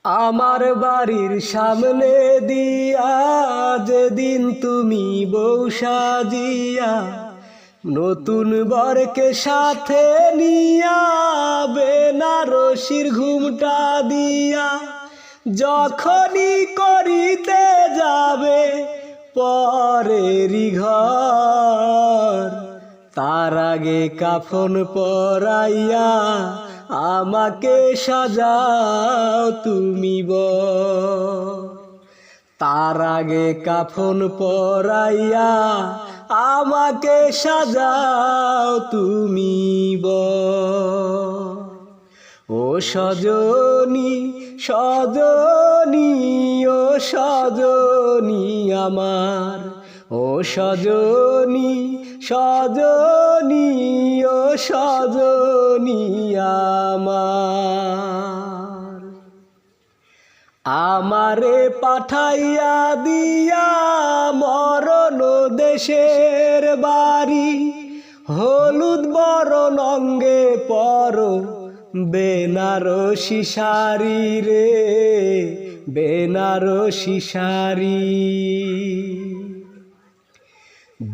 আমার বাড়ির সামনে দিয়া যেদিন তুমি বউ সাজিয়া নতুন বরকে সাথে নিয়া বেনারসির ঘুমটা দিয়া যখনই করিতে যাবে পরেরই ঘর, তার আগে কাফন পরাইয়া আমাকে সাজাও তুমি বর। তার আগে কাফন পরাইয়া আমাকে সাজাও তুমি বর। ও সজনী সজনী ও সজনী আমার, ও সজনী সজনী ও সজনী আমার। আমারে পাঠাইয়া দিয়া মরণ দেশের বাড়ি, হলুদ বরণ অঙ্গে পর বেনারসি শাড়ি রে বেনারসি শাড়ি।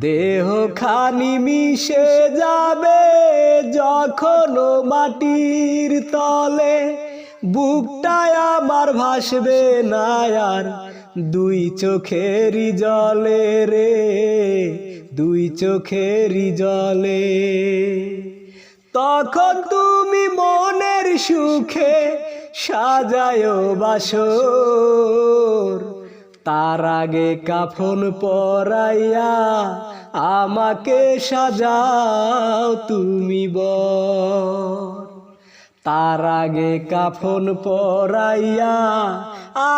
দেহ খানি মিশে যাবে যখন মাটির তলে, বুকটায় আমার ভাসবে না আর দুই চোখেরই জলে রে দুই চোখেরই জলে। তখন তুমি মনের সুখে সাজায় বাসর, তার আগে কাফন পরাইয়া আমাকে সাজাও তুমি বর। তার আগে কাফন পরাইয়া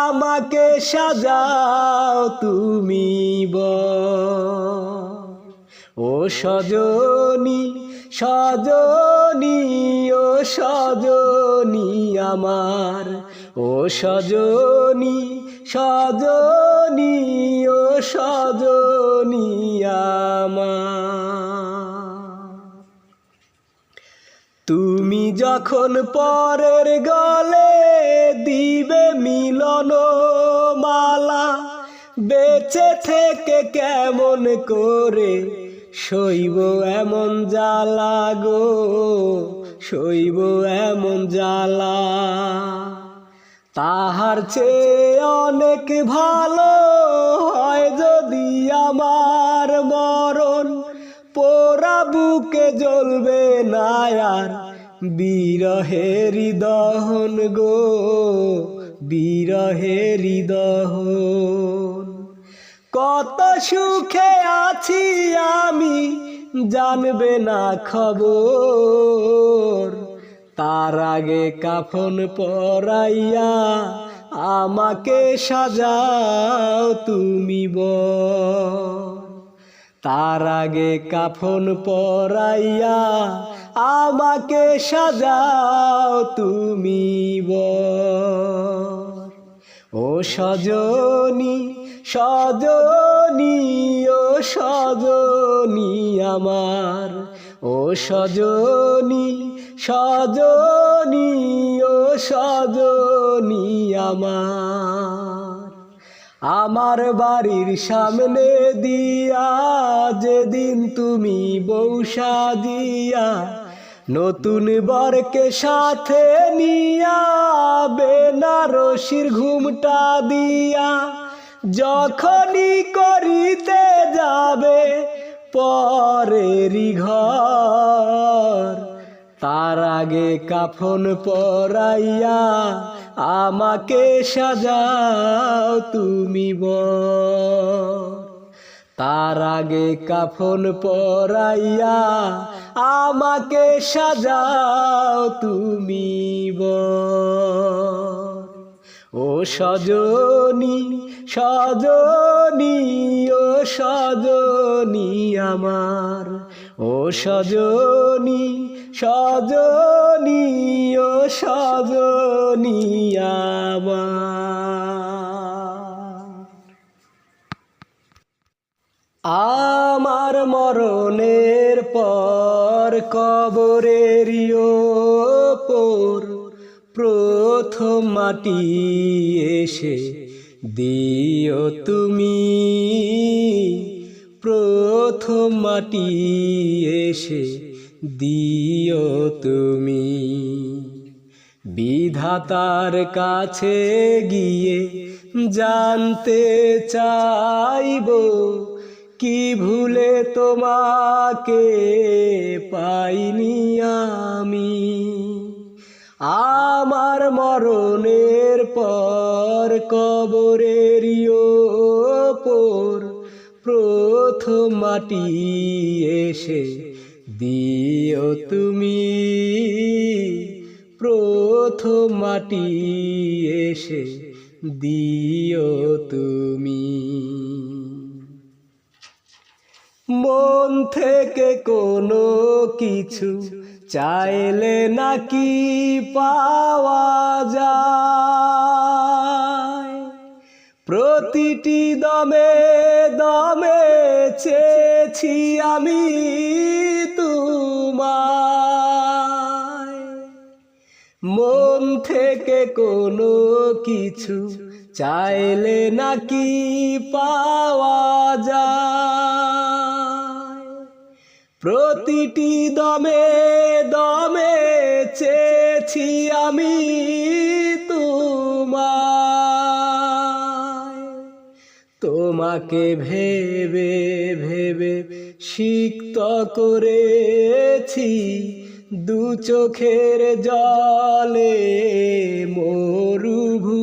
আমাকে সাজাও তুমি বর। ও সজনী সজনী ও সজনী আমার, ও সজনী সজনী ও সজনী আমার। তুমি যখন পরের গলে দিবে মিলন মালা, বেঁচে থেকে কেমন করে সইব এমন জ্বালা গো সইব এমন জ্বালা। তাহার চেয়ে অনেক ভালো হয় যদি আমার মরণ, পোড়া বুকে জ্বলবে না আর বিরহেরি দহন গো বিরহেরি দহন। কত সুখে আছি আমি জানবে না খবর, তার আগে কাফন পরাইয়া আমাকে সাজাও তুমি বর। তার আগে কাফন পরাইয়া আমাকে সাজাও তুমি বর। ও সজনী সজনী ও সজনী আমার, ও সজনী সজনী ও সজনী আমার। আমার বাড়ির সামনে দিয়া যেদিন তুমি বউ সাজিয়া নতুন বরকে সাথে নিয়া বেনারসির ঘুমটা দিয়া যখনই করিতে যাবে পরেরই ঘর, তার আগে কাফন পরাইয়া আমাকে সাজাও তুমি বর। তার আগে কাফন পরাইয়া আমাকে সাজাও তুমি বর। ও সজনী সজনী ও সজনী আমার, ও সজনী সজনী ও সজনী আমার। আমার মরণের পর কবরের ওপর প্রথম মাটি এসে দিও তুমি, প্রথম মাটি এসে দিও তুমি। বিধাতার কাছে গিয়ে জানতে চাইব, কি ভুলে তোমাকে পাইনি আমি। আমার মরণের পর কবরেরই ওপর প্রথম মাটি এসে দিও তুমি, প্রথম মাটি এসে দিও তুমি। মন থেকে কোনো কিছু চাইলে নাকি পাওয়া যায়, প্রতিটি দমে দমে চেয়েছি আমি তোমায়। মন থেকে কোনো কিছু চাইলে নাকি পাওয়া যায়, প্রতিটি দমে দমে চেয়েছি আমি তোমায়। তোমাকে ভেবে ভেবে সিক্ত করেছি দু চোখের জলে মরুভূমি।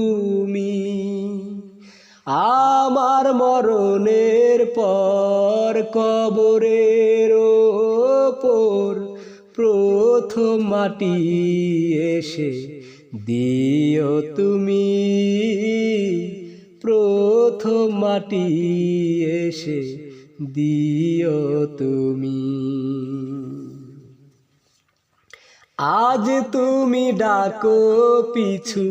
আমার মরণের পর কবরের ওপর প্রথম মাটি এসে দিও তুমি, প্রথম মাটি এসে দিও তুমি। আজ তুমি ডাকো পিছু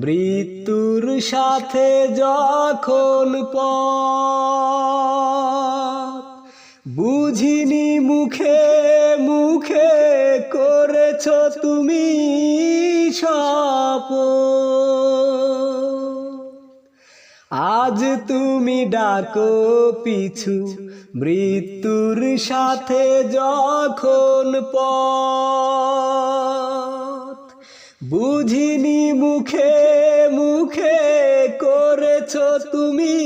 মৃত্যুর সাথে যখন পথ, বুঝিনি মুখে মুখে করেছ তুমি শপথ। আজ তুমি ডাকো পিছু মৃত্যুর সাথে যখন পথ, বুঝিনি মুখে মুখে করেছ তুমি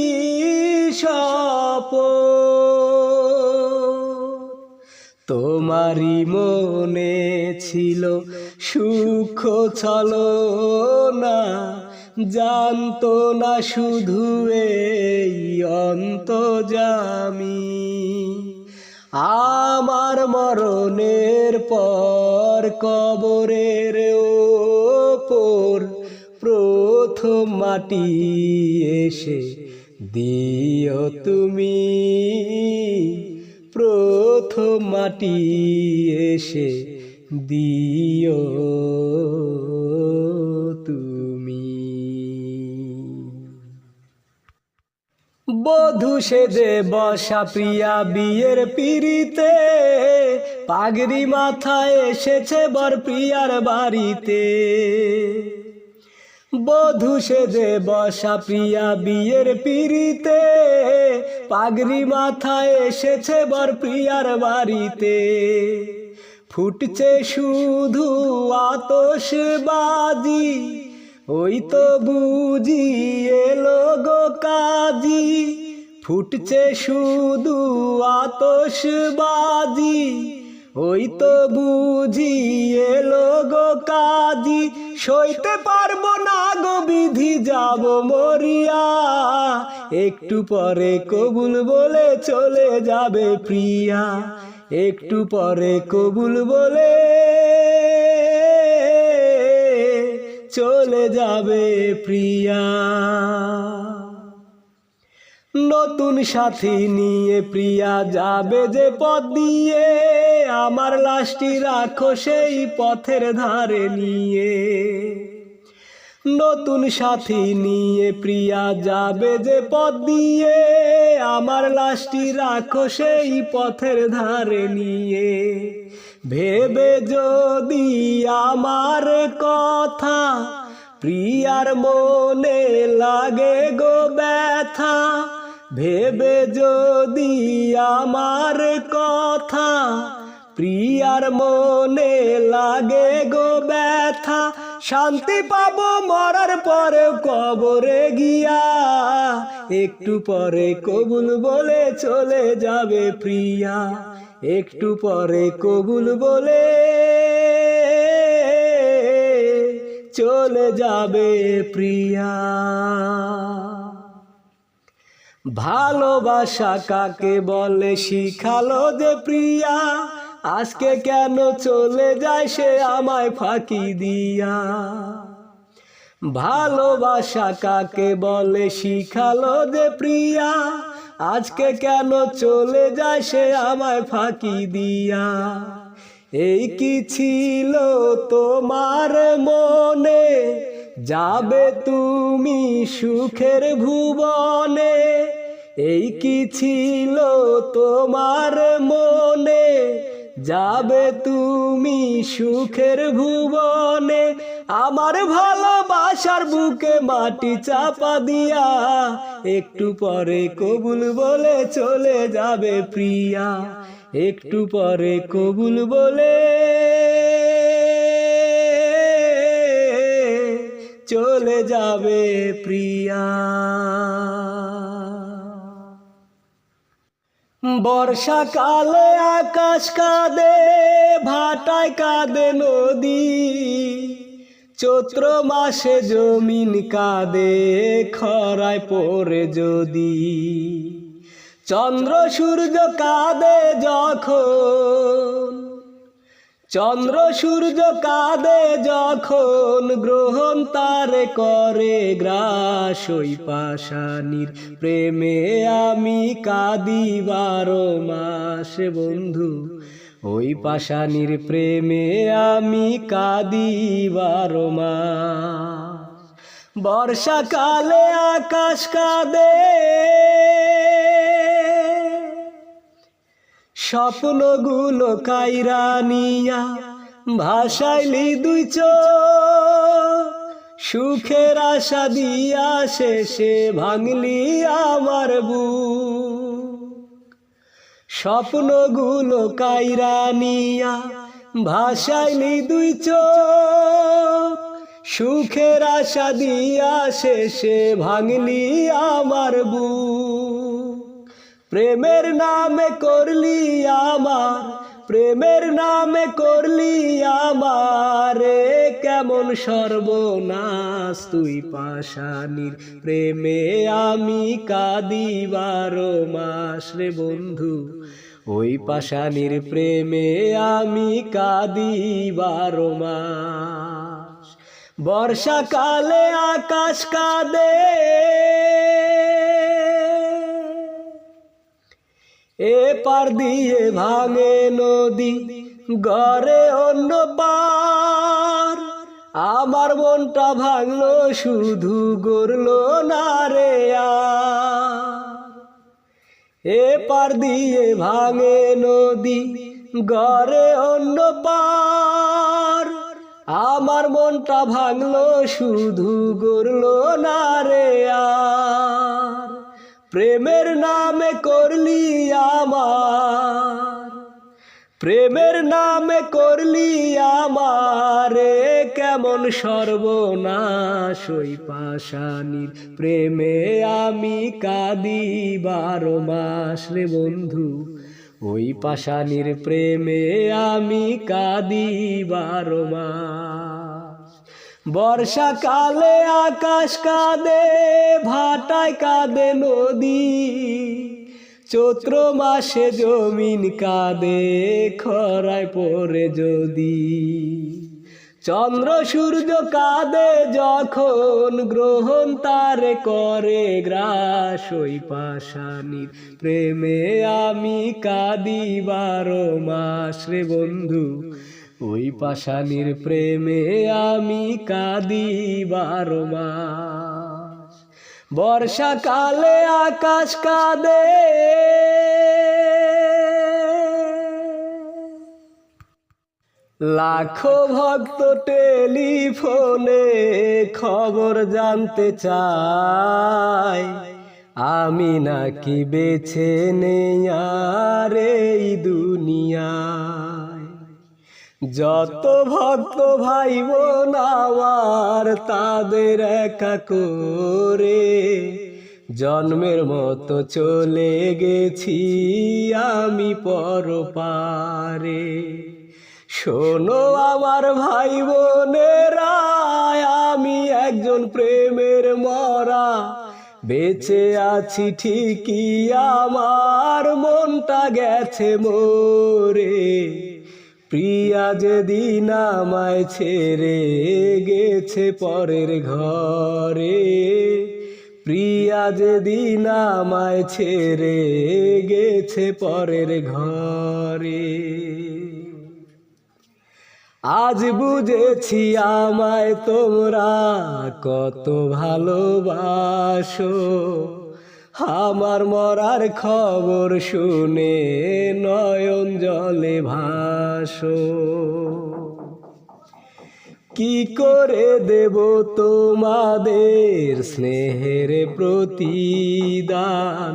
শপথ। তোমারই মনে ছিল সূক্ষ্ম ছলনা, জানতো না শুধু এই অন্তর্যামী। আমার মরণের পর কবরের ওপর প্রথম মাটি এসে দিও তুমি, প্রথম মাটি এসে দিও তুমি। বধূ সেজে বসা প্রিয়া বিয়ের পিড়িতে, পাগড়ি মাথায় এসেছে বর প্রিয়ার বাড়িতে। বধূ সেজে বসা প্রিয়া বিয়ের পিড়িতে, পাগড়ি মাথায় এসেছে বর প্রিয়ার বাড়িতে। ফুটছে শুধু আতশবাজি, ওই তো বুঝি এলো গো কাজী। ফুটছে শুধু আতশবাজি, ওই তো বুঝি এলো গো কাজী। সইতে পারবো না গো বিধি, যাব মরিয়া। একটু পরে কবুল বলে চলে যাবে প্রিয়া, একটু পরে কবুল বলে চলে যাবে প্রিয়া। নতুন সাথী নিয়ে প্রিয়া যাবে যে পথ দিয়ে, আমার লাশটি রাখো সেই পথের ধারে নিয়ে। নতুন সাথী নিয়ে প্রিয়া যাবে যে পথ দিয়ে, আমার লাশটি রাখো সেই পথের ধারে নিয়ে। ভেবে যদি আমার কথা প্রিয়ার মনে লাগে গো ব্যথা, ভেবে যদি আমার কথা প্রিয়ার মনে লাগে গো ব্যথা, শান্তি পাবো মরার পরে কবরে গিয়া, একটু পরে কবুল বলে চলে যাবে প্রিয়া, একটু পরে কবুল বলে চলে যাবে প্রিয়া। ভালোবাসা কাকে বলে শিখালো যে প্রিয়া, আজকে কেন চলে যায় সে আমায় ফাঁকি দিয়া। ভালোবাসা কাকে বলে শিখালো যে প্রিয়া, আজকে কেন চলে যায় সে আমায় ফাঁকি দিয়া। এই কি ছিল তোমার মনে, যাবে তুমি সুখের ভুবনে, এই কি ছিল তোমার মনে, যাবে তুমি সুখের ভুবনে। আমার ভালোবাসার বুকে মাটি চাপা দিয়া, একটু পরে কবুল বলে চলে যাবে প্রিয়া, একটু পরে কবুল বলে চলে যাবে প্রিয়া। বর্ষাকালে আকাশ কাঁদে, ভাটায় কাঁদে নদী, চৈত্র মাসে জমিন কাঁদে খরায় পড়ে যদি। চন্দ্র সূর্য কাঁদে যখন, চন্দ্র সূর্য কাঁদে যখন, গ্রহণ তারে করে গ্রাস। ওই পাষাণীর প্রেমে আমি কাঁদি 12 মাস বন্ধু, ওই পাষাণীর প্রেমে আমি কাঁদি 12 মাস। বর্ষাকালে আকাশ কাঁদে, স্বপ্নগুলো কাইরা নিয়া ভাসাইলি 2 চোখ, সুখের আশা দিয়া শেষে ভাঙলি আমার বুক। স্বপ্নগুলো কাইরা নিয়া ভাসাইলি 2 চোখ, সুখের আশা দিয়া শেষে ভাঙলি আমার বুক। প্রেমের নামে করলি আমার, প্রেমের নামে করলি আমার কেমন সর্বনাশ। তুই পাষাণীর প্রেমে আমি কাঁদি 12 মাস রে বন্ধু, ওই পাষাণীর প্রেমে আমি কাঁদি 12 মাস। বর্ষাকালে আকাশ কাঁদে, এপার দিয়ে ভাঙে নদী, গড়ে অন্য পার। আমার মনটা ভাঙলো শুধু গড়লো না রে আর। এপার দিয়ে ভাঙে নদী, গড়ে অন্য পার। আমার মনটা ভাঙলো শুধু গড়লো না রে আর। প্রেমের নামে করলি আমার, প্রেমের নামে করলি আমার কেমন সর্বনাশ। ওই পাষাণীর প্রেমে আমি কাঁদি 12 মাস রে বন্ধু, ওই পাষাণীর প্রেমে আমি কাঁদি 12 মাস। বর্ষাকালে আকাশ কাঁদে, ভাটায় কাঁদে নদী, চৈত্র মাসে জমিন কাঁদে খরায় পড়ে যদি। চন্দ্র সূর্য কাঁদে যখন, গ্রহণ তারে করে গ্রাস। ওই পাষাণীর প্রেমে আমি কাঁদি 12 মাস রে বন্ধু, ওই পাষাণীর প্রেমে আমি কাঁদি 12 মাস। বর্ষাকালে আকাশ কাঁদে। লাখো ভক্ত টেলিফোনে খবর জানতে চায়, আমি নাকি বেছে নেই আর এই দুনিয়ায়। যত ভক্ত ভাই বোন আমার তাদের একা করে জন্মের মতো চলে গেছি আমি পরপারে। শোনো আমার ভাই বোনেরা, আমি একজন প্রেমের মরা, বেঁচে আছি ঠিকই আমার মনটা গেছে মরে। প্রিয়া যেদিন আমায় ছেড়ে গেছে পরের ঘরে, প্রিয়া যেদিন আমায় ছেড়ে গেছে পরের ঘরে। আজ বুঝেছি আমায় তোমরা কত ভালোবাসো, আমার মরার খবর শুনে নয়ন জলে ভাসো। কি করে দেব তোমাদের স্নেহের প্রতিদান,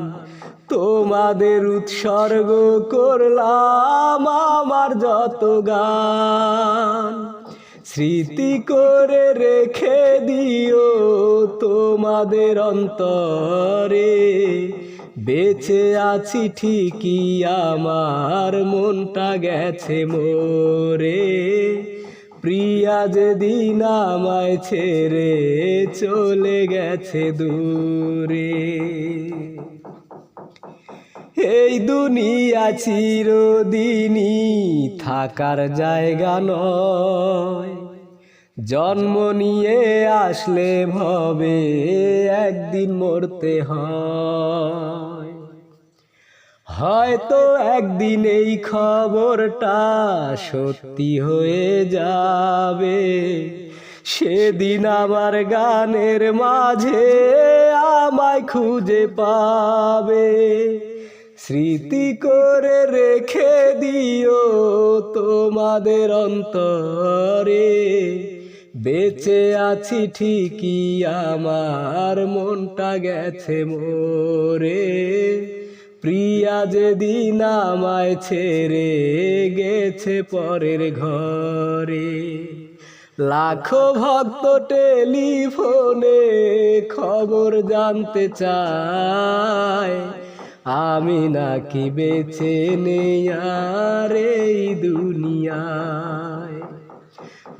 তোমাদের উৎসর্গ করলাম আমার যত গান। স্মৃতি করে রেখে দিও তোমাদের অন্তরে, বেঁচে আছি ঠিকই আমার মনটা গেছে মরে। প্রিয়া যেদিন আমায় ছেড়ে চলে গেছে দূরে। এই দুনিয়া চিরদিনই থাকার জায়গা নয়, জন্ম নিয়ে আসলে ভবে একদিন মরতে হয়। হয়তো একদিন এই খবরটা সত্যি হয়ে যাবে, সেদিন আমার গানের মাঝে আমায় খুঁজে পাবে। স্মৃতি করে রেখে দিও তোমাদের অন্তরে, বেঁচে আছি ঠিকই আমার মনটা গেছে মরে। প্রিয়া যেদিন আমায় ছেড়ে গেছে পরের ঘরে। লাখো ভক্ত টেলিফোনে খবর জানতে চায়, আমি নাকি বেঁচে নেই আর এই দুনিয়ায়।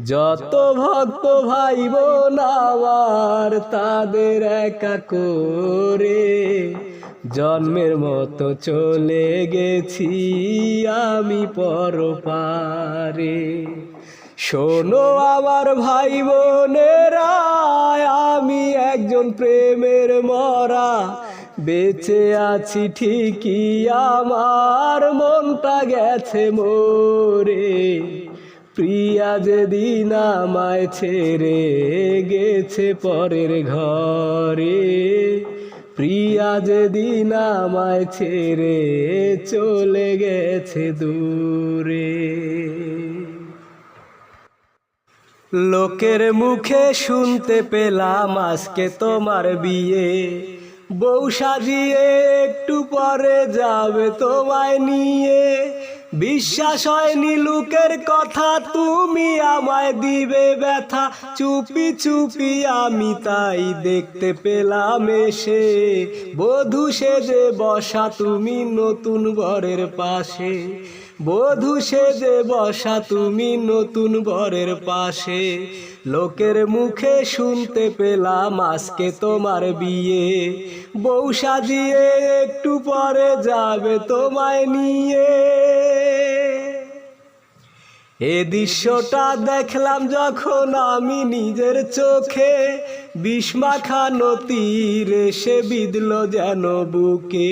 যত ভক্ত ভাই বোন আমার তাদের একা করে জন্মের মতো চলে গেছি আমি পরপারে। শোনো আমার ভাই বোনেরা, আমি একজন প্রেমের মরা, বেঁচে আছি ঠিকই আমার মনটা গেছে মরে। প্রিয়া যেদিন আমায় ছেড়ে গেছে পরের ঘরে, প্রিয়া যেদিন আমায় ছেড়ে চলে গেছে দূরে। লোকের মুখে শুনতে পেলাম আজকে তোমার বিয়ে, বউ সাজিয়ে একটু পরে যাবে তোমায় নিয়ে। বিশ্বাস হয়নি লোকের কথা, তুমি আমায় দিবে ব্যথা। চুপি চুপি আমি তাই দেখতে পেলাম এসে, বধূ সেজে বসা তুমি নতুন বরের পাশে। বধূ সেজে বসা তুমি নতুন বরের পাশে। লোকের মুখে শুনতে পেলাম আজকে তোমার বিয়ে, বউ সাজিয়ে একটু পরে যাবে তোমায় নিয়ে। এ দৃশ্যটা দেখলাম যখন আমি নিজের চোখে, বিষমাখা নদীর এসে বিঁধল যেন বুকে।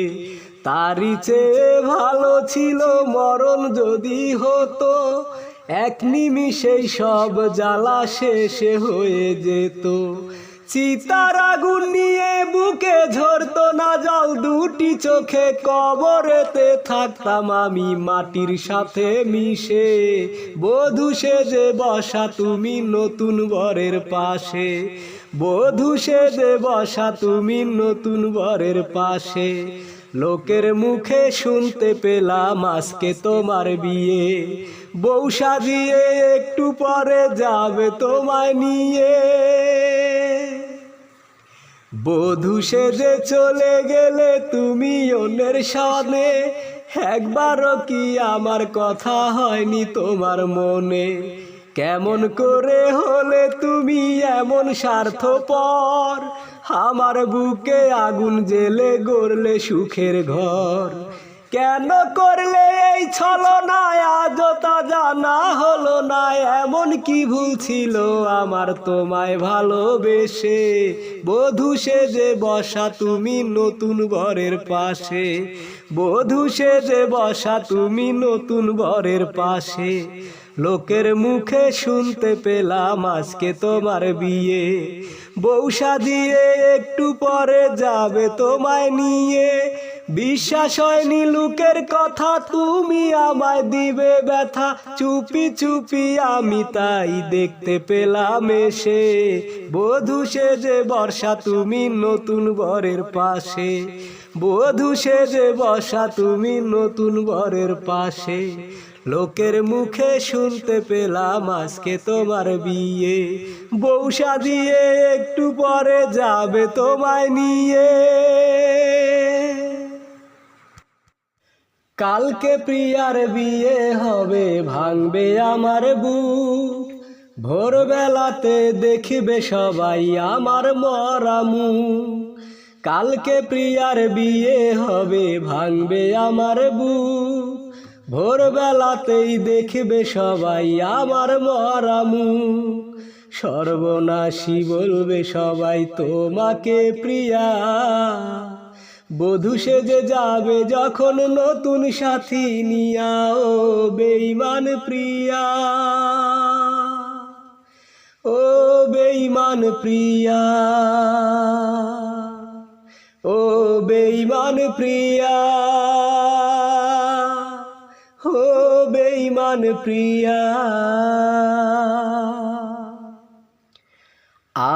তারই চেয়ে ভালো ছিল মরণ যদি হতো, এক নিমিষেই সব জ্বালা শেষে হয়ে যেত। চিতার আগুন নিয়ে বুকে ঝরতো না জল, দুটি চোখে কবরেতে থাকতাম আমি মাটির সাথে মিশে। বধূ সেজে বসা তুমি নতুন বরের পাশে, বধূ সেজে বসা তুমি নতুন বরের পাশে। লোকের মুখে শুনতে পেলাম আজকে তোমার বিয়ে, বউ সাজিয়ে একটু পরে যাবে তোমায় নিয়ে। বধূ সেজে চলে গেলে তুমি অন্যের সনে, একবারও কি আমার কথা হয়নি তোমার মনে? কেমন করে হলে তুমি এমন স্বার্থপর, আমার বুকে আগুন জেলে গড়লে সুখের ঘর। কেন করলে এই ছলনা, আজও তা জানা হলো না। এমন কি ভুল ছিল আমার তোমায় ভালোবেসে, বধূ সেজে বসা তুমি নতুন বরের পাশে, বধূ সেজে বসা তুমি নতুন বরের পাশে। লোকের মুখে শুনতে পেলাম আজকে তোমার বিয়ে, বউ সাজিয়ে একটু পরে যাবে তোমায় নিয়ে। বিশ্বাস হয়নি লোকের কথা, তুমি আমায় দিবে ব্যথা, চুপি চুপি আমি তাই দেখতে পেলাম এসে। বধূ সেজে বর্ষা তুমি নতুন বরের পাশে, বধূ সেজে বসা তুমি নতুন বরের পাশে। লোকের মুখে শুনতে পেলাম আজকে তোমার বিয়ে, বউ সাজিয়ে একটু পরে যাবে তোমায় নিয়ে। কালকে প্রিয়ার বিয়ে হবে, ভাঙবে আমার বুক, ভোরবেলাতে দেখবে সবাই আমার মরা মুখ। কালকে প্রিয়ার বিয়ে হবে, ভাঙবে আমার বুক, ভোরবেলাতেই দেখবে সবাই আমার মরা মুখ। সর্বনাশী বলবে সবাই তোমাকে প্রিয়া, বধূ সেজে যাবে যখন নতুন সাথী নিয়া। ও বেঈমান প্রিয়া, ও বেঈমান প্রিয়া, ও বেঈমান প্রিয়া, ও বেঈমান প্রিয়া।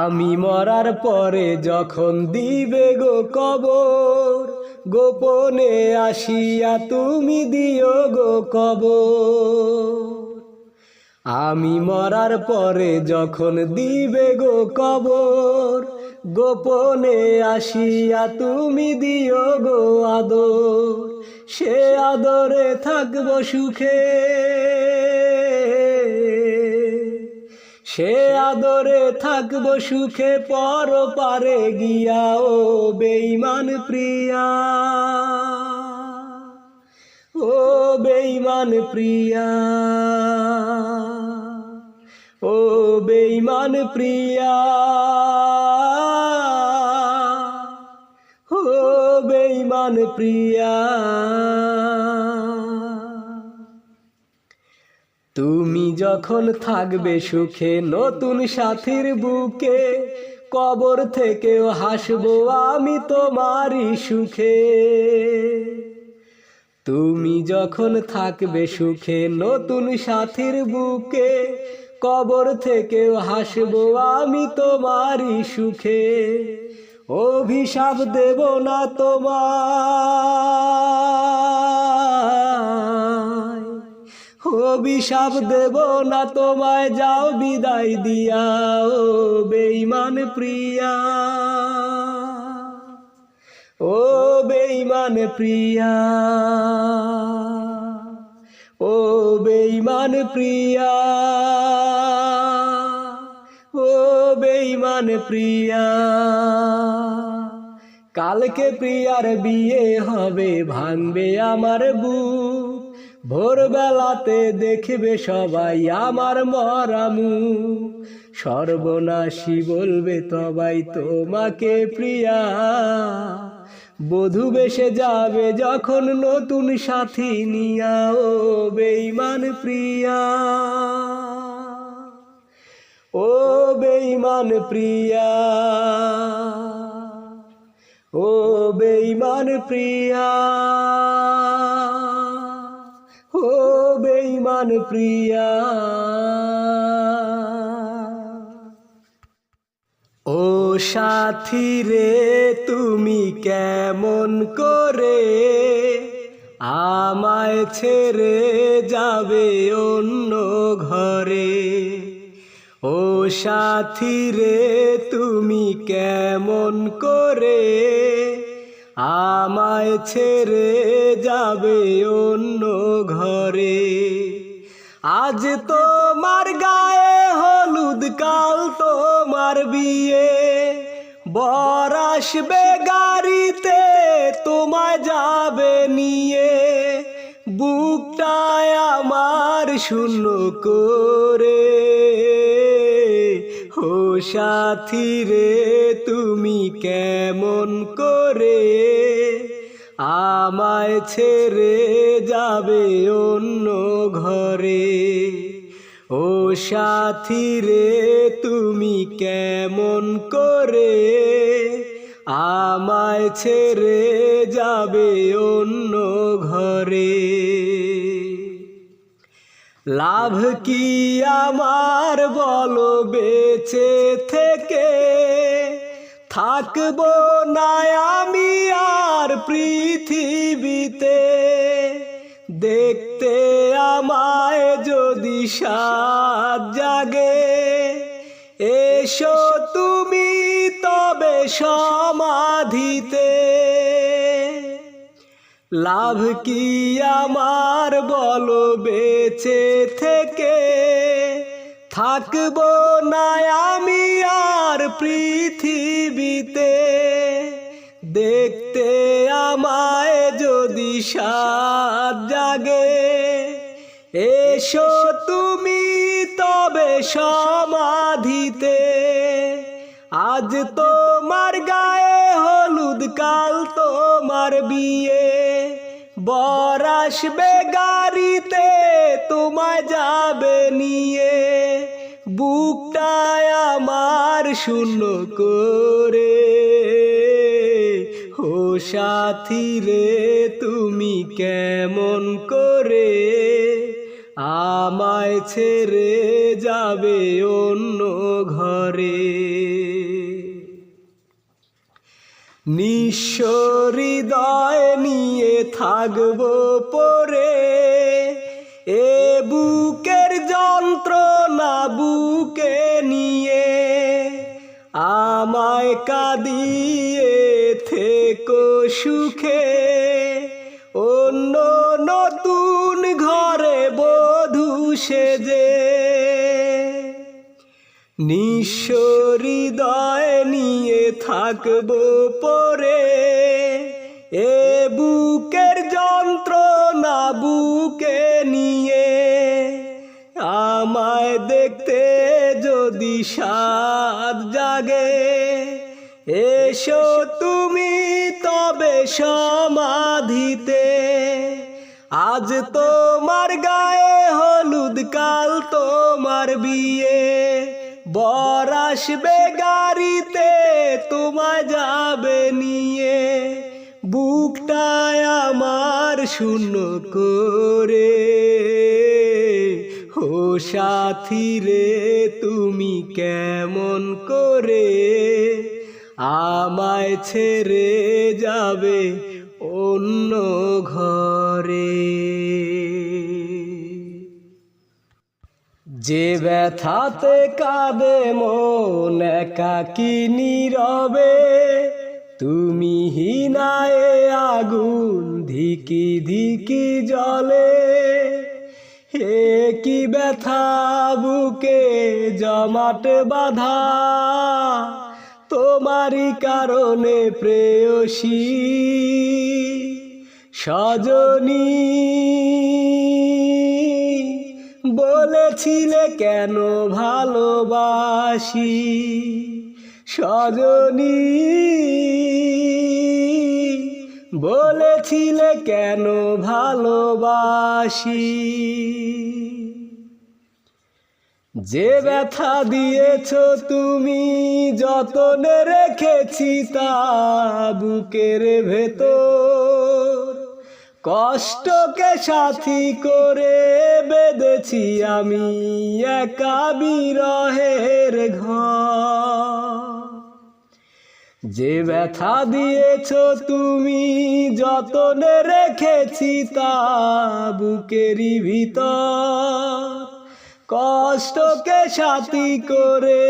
আমি মরার পরে যখন দিবে গো কবর, গোপনে আসিয়া তুমি দিও গো কবর। আমি মরার পরে যখন দিবে গো কবর, গোপনে আসিয়া তুমি দিও গো আদর। সে আদরে থাকবো সুখে, সে আদরে থাকবো সুখে পরপারে গিয়া। ও বেঈমান প্রিয়া, ও বেঈমান প্রিয়া, ও বেঈমান প্রিয়া, ও বেঈমান প্রিয়া। তুমি যখন থাকবে সুখে নতুন সাথীর বুকে, কবর থেকেও হাসবো আমি তোমারই সুখে। তুমি যখন থাকবে সুখে নতুন সাথীর বুকে, কবর থেকেও হাসবো আমি তোমারই সুখে। অভিশাপ দেব না তোমায়, অভিশাপ দেব না তোমায়, যাও বিদায় দিয়া। ও বেঈমান প্রিয়া, ও বেঈমান প্রিয়া, ও বেঈমান প্রিয়া, ও বেঈমান প্রিয়া। কালকে প্রিয়ার বিয়ে হবে, ভাঙবে আমার বুক, ভোরবেলাতে দেখবে সবাই আমার মরা মুখ। সর্বনাশী বলবে সবাই তোমাকে প্রিয়া, বধূ বেশে যাবে যখন নতুন সাথী নিয়া। ও বেঈমান প্রিয়া, ও বেঈমান প্রিয়া, ও বেঈমান প্রিয়া, ও বেঈমান প্রিয়া। ও সাথী রে তুমি কেমন করে আমায় ছেড়ে যাবে অন্য ঘরে। ও সাথী রে তুমি কেমন করে আমায় ছেড়ে যাবে অন্য ঘরে। আজ তোমার গায়ে হলুদ, কাল তোমার বিয়ে, বর আসবে গাড়িতে তোমায় যাবে নিয়ে। বুকটায় আমার শূন্য করে, ও সাথী রে তুমি কেমন করে আমায় ছেড়ে যাবে অন্য ঘরে। ও সাথী রে তুমি কেমন করে আমায় ছেড়ে যাবে অন্য ঘরে। লাভ কি আমার বলো বেঁচে থেকে, থাকবো না আমি আর পৃথিবীতে। দেখতে আমায় যদি সাত জাগে, এসো তুমি তবে সমাধিতে। লাভ কি আমার বলো বেঁচে থেকে, থাকবো না আমি আর পৃথিবীতে। দেখতে আমায় যদি সাত জাগে, এসো তুমি তবে সমাধিতে। আজ তোমার গায়ে হলুদ, কাল তোমার বিয়ে, বর আসবে গাড়িতে তোমায় যাবে নিয়ে। বুকটায় আমার শূন্য করে, ও সাথী রে তুমি কেমন করে আমায় ছেড়ে যাবে অন্য ঘরে। নিঃস্ব হৃদয় নিয়ে থাকবো পরে, এ বুকের যন্ত্রণা বুকে নিয়ে। আমায় কাঁদিয়ে থেকো সুখে, অন্য নতুন ঘরে বধূ সেজে। নিঃস্ব হৃদয় নিয়ে থাকবো পরে, এ বুকের যন্ত্রণা বুকে নিয়ে। আমায় দেখতে যদি সাত জাগে, এসো তুমি তবে সমাধিতে। আজ তোমার গায়ে হলুদ, কাল তোমার বিয়ে, বর আসবে গাড়িতে তোমায় যাবে নিয়ে। বুকটায় আমার শূন্য করে, ও সাথী রে তুমি কেমন করে আমায় ছেড়ে যাবে অন্য ঘরে। যে ব্যথাতে কাঁদে মন একাকী নীরবে, তুমি হিনায় আগুন ধিকি ধিকি জ্বলে। হে কি ব্যথা বুকে জমাট বাঁধা, তোমারই কারণে প্রেয়সী সজনী। বলেছিলে কেন ভালোবাসি সজনী, বলেছিলে কেন ভালোবাসি। যে ব্যথা দিয়েছ তুমি যতনে রেখেছি তা বুকের ভেতর, কষ্টকে সাথী করে বেঁধেছি আমি একা বিরহের ঘর। যে ব্যথা দিয়েছ তুমি যতনে রেখেছি তা বুকেরই ভিতর, কষ্টকে সাথী করে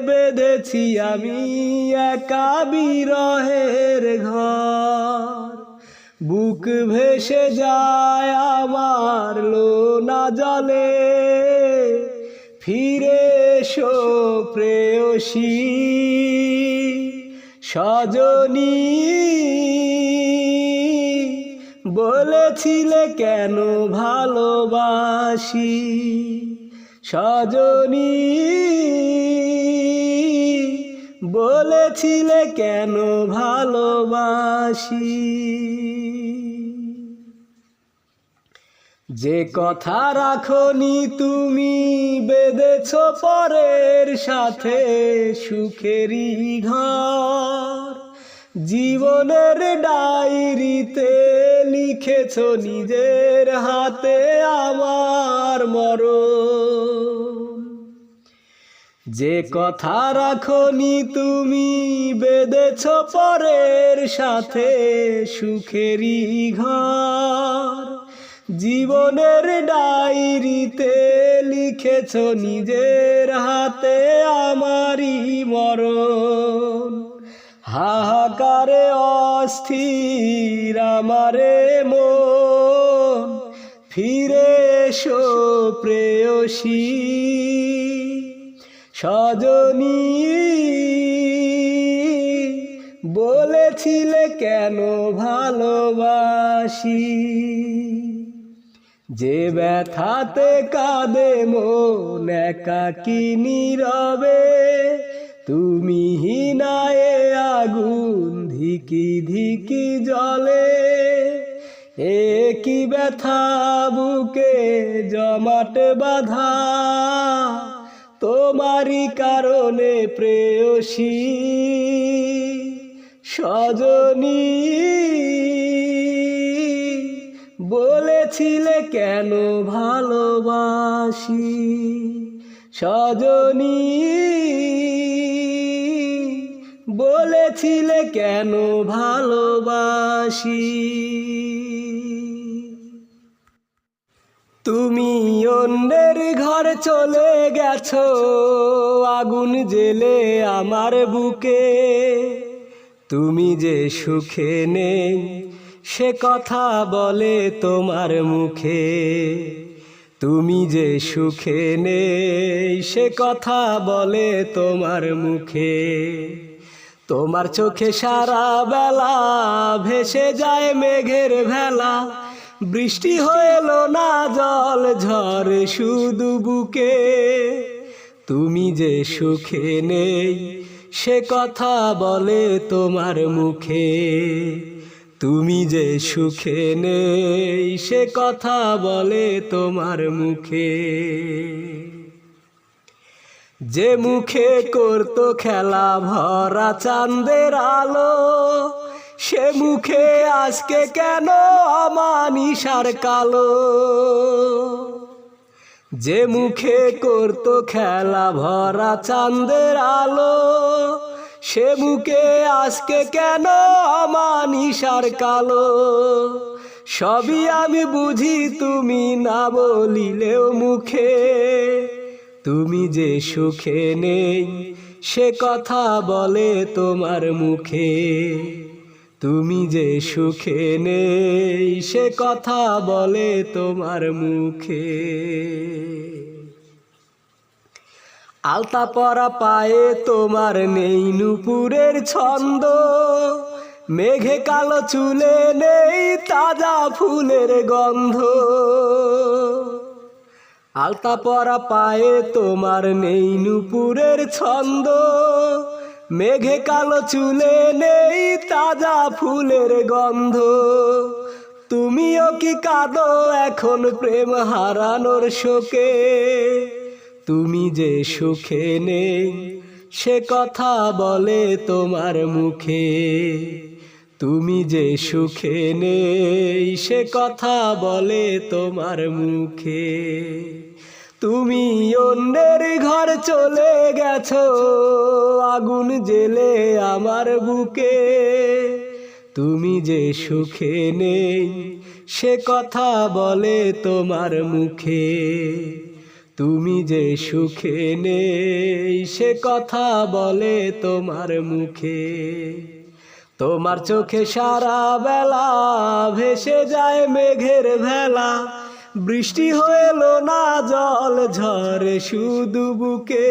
বেঁধেছি আমি একা বিরহের ঘর। বুক ভেসে যায় আমার লোনা জলে, ফিরে এসো প্রেয়সী সজনী। বলেছিলে কেন ভালোবাসি সজনী, বলেছিলে কেন ভালোবাসি। যে কথা রাখনি তুমি বেঁধেছ পরের সাথে সুখেরই ঘর, জীবনের ডায়েরিতে লিখেছ নিজের হাতে আমার মরণ। যে কথা রাখনি তুমি বেঁধেছ পরের সাথে সুখেরই ঘর, জীবনের ডায়েরিতে লিখেছ নিজের হাতে আমারই মরণ। হাহাকারে অস্থির আমারে মন, ফিরে এসো প্রেয়সী সজনী। বলেছিলে কেন ভালোবাসি। যে ব্যথাতে কাঁদে মন একাকী নীরবে, তুমি হিনায়ে আগুন ধিকি ধিকি জ্বলে। এ কি ব্যথা বুকে জমাট বাঁধা, তোমারই কারণে প্রেয়সী সজনী। বলেছিলে কেন ভালোবাসি সজনী, বলেছিলে কেন ভালোবাসি। তুমি অন্যের ঘর চলে গেছো আগুন জেলে আমার বুকে, তুমি যে সুখে নেই সে কথা বলে তোমার মুখে। তুমি যে সুখে নেই সে কথা বলে তোমার মুখে। তোমার চোখে সারা বেলা ভেসে যায় মেঘের ভেলা, বৃষ্টি হইল না জল ঝরে শুধু বুকে। তুমি যে সুখে নেই সে কথা বলে তোমার মুখে। তুমি যে সুখে নেই সে কথা বলে তোমার মুখে। যে মুখে করতো খেলা ভরা চাঁদের আলো, সে মুখে আজকে কেন অমানিসার কালো। যে মুখে করতো খেলা ভরা চাঁদের আলো, সে মুখে আজকে কেন অমানিসার কালো। সবই আমি বুঝি তুমি না বলিলেও মুখে। তুমি যে সুখে নেই সে কথা বলে তোমার মুখে। তুমি যে সুখে নেই সে কথা বলে তোমার মুখে। আলতা পরা পায়ে তোমার নেই নূপুরের ছন্দ, মেঘে কালো চুলে নেই তাজা ফুলের গন্ধ। আলতা পরা পায়ে তোমার নেই নূপুরের ছন্দ, মেঘে কালো চুলে নেই তাজা ফুলের গন্ধ। তুমিও কি কাঁদো এখন প্রেম হারানোর শোকে। তুমি যে সুখে নেই সে কথা বলে তোমার মুখে, তুমি যে সুখে নেই সে কথা বলে তোমার মুখে। তুমি অন্যের ঘর চলে গেছো আগুন জ্বেলে আমার বুকে, তুমি যে সুখে নেই সে কথা বলে তোমার মুখে, তুমি যে সুখে নেই সে কথা বলে তোমার মুখে। তোমার চোখে সারা বেলা ভেসে যায় মেঘের ভেলা, বৃষ্টি হইলো না জল ঝরে শুধু বুকে,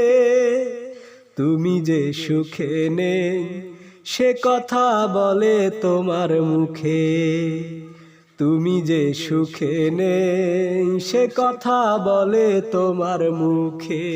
তুমি যে সুখে নেই সে কথা বলে তোমার মুখে, তুমি যে সুখে নেই সে কথা বলে তোমার মুখে।